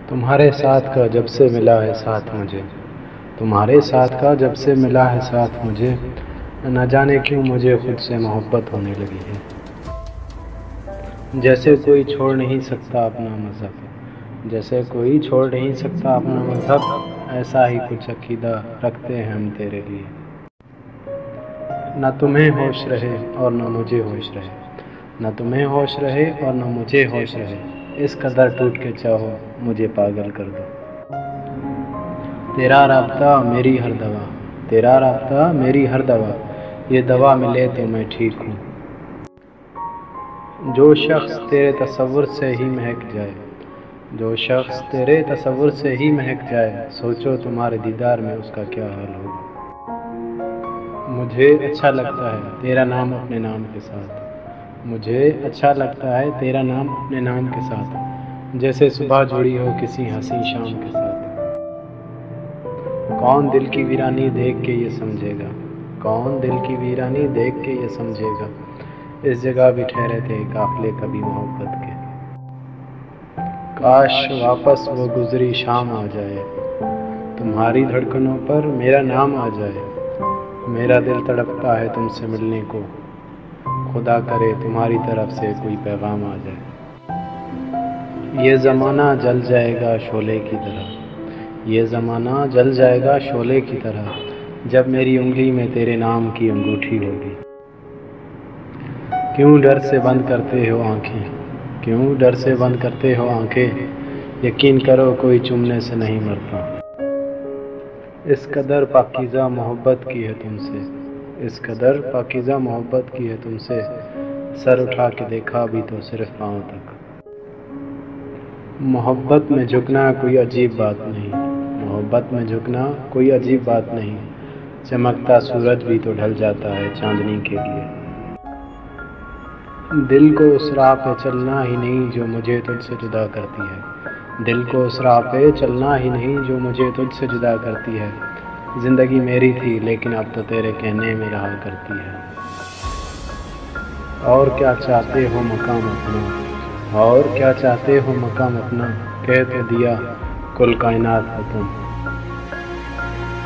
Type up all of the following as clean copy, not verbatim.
तुम्हारे साथ का जब से मिला है साथ मुझे, तुम्हारे साथ का जब से मिला है साथ मुझे, न जाने क्यों मुझे खुद से मोहब्बत होने लगी है। जैसे कोई छोड़ नहीं सकता अपना मज़हब, जैसे कोई छोड़ नहीं सकता अपना मज़हब, ऐसा ही कुछ अकीदा रखते हैं हम तेरे लिए। न तुम्हें होश रहे और न मुझे होश रहे, न तुम्हें होश रहे और न मुझे होश रहे, इस कदर टूट के चाहो मुझे पागल कर दो। तेरा राब्ता मेरी हर दवा, तेरा राब्ता मेरी हर दवा, ये दवा मिले तो मैं ठीक हूँ। जो शख्स तेरे तसव्वुर से ही महक जाए, जो शख्स तेरे तसव्वुर से ही महक जाए, सोचो तुम्हारे दीदार में उसका क्या हाल होगा। मुझे अच्छा लगता है तेरा नाम अपने नाम के साथ, मुझे अच्छा लगता है तेरा नाम अपने नाम के साथ, जैसे सुबह जुड़ी हो किसी हंसी शाम के साथ। कौन दिल की वीरानी देख के ये समझेगा, कौन दिल की वीरानी देख के ये समझेगा, इस जगह भी ठहरे थे काफिले कभी मोहब्बत के। काश वापस वो गुजरी शाम आ जाए, तुम्हारी धड़कनों पर मेरा नाम आ जाए। मेरा दिल तड़पता है तुमसे मिलने को, खुदा करे तुम्हारी तरफ से कोई पैगाम आ जाए। ये ज़माना जल जाएगा शोले की तरह, ये ज़माना जल जाएगा शोले की तरह, जब मेरी उंगली में तेरे नाम की अंगूठी होगी। क्यों डर से बंद करते हो आंखें, क्यों डर से बंद करते हो आंखें, यकीन करो कोई चुमने से नहीं मरता। इस कदर पाकीज़ा मोहब्बत की है तुमसे, इस कदर पाकीज़ा मोहब्बत की है तुमसे, सर उठा के देखा भी तो सिर्फ पाँव तक। मोहब्बत में झुकना कोई अजीब बात नहीं, मोहब्बत में झुकना कोई अजीब बात नहीं, चमकता सूरज भी तो ढल जाता है चांदनी के लिए। दिल को उस राह पे चलना ही नहीं जो मुझे तुझसे जुदा करती है, दिल को उस राह पे चलना ही नहीं जो मुझे तुझसे जुदा करती है। ज़िंदगी मेरी थी लेकिन अब तो तेरे कहने में रहा करती है। और क्या चाहते हो मकाम अपना, और क्या चाहते हो मकाम अपना, कह तो दिया कुल कायनात हो तुम।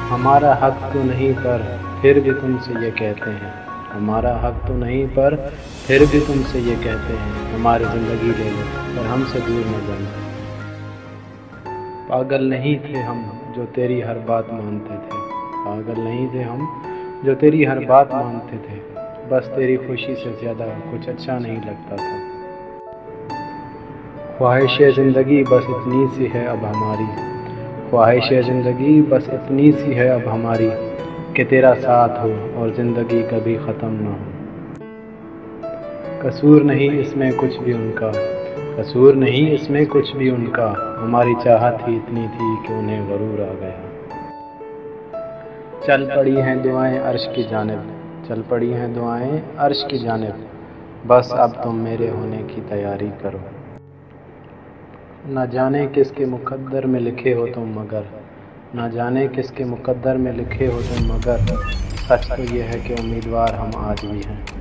हमारा हक तो नहीं पर फिर भी तुमसे ये कहते हैं, हमारा हक तो नहीं पर फिर भी तुमसे ये कहते हैं, हमारी ज़िंदगी ले लो पर हमसे दूर न जाना। पागल नहीं थे हम जो तेरी हर बात मानते थे, पागल नहीं थे हम जो तेरी हर बात मानते थे, बस तेरी खुशी से ज़्यादा कुछ अच्छा नहीं लगता था। ख्वाहिश ज़िंदगी बस इतनी सी है अब हमारी, ख्वाहिश ज़िंदगी बस इतनी सी है अब हमारी, कि तेरा साथ हो और ज़िंदगी कभी ख़त्म ना हो। कसूर नहीं इसमें कुछ भी उनका, कसूर नहीं इसमें कुछ भी उनका, हमारी चाहत ही इतनी थी कि उन्हें गरूर आ गया। चल पड़ी हैं दुआएं अर्श की जानिब, चल पड़ी हैं दुआएं अर्श की जानिब, बस अब तुम मेरे होने की तैयारी करो। न जाने किसके मुक़द्दर में लिखे हो तुम मगर, न जाने किसके मुक़द्दर में लिखे हो तुम मगर, सच तो ये है कि उम्मीदवार हम आज भी हैं।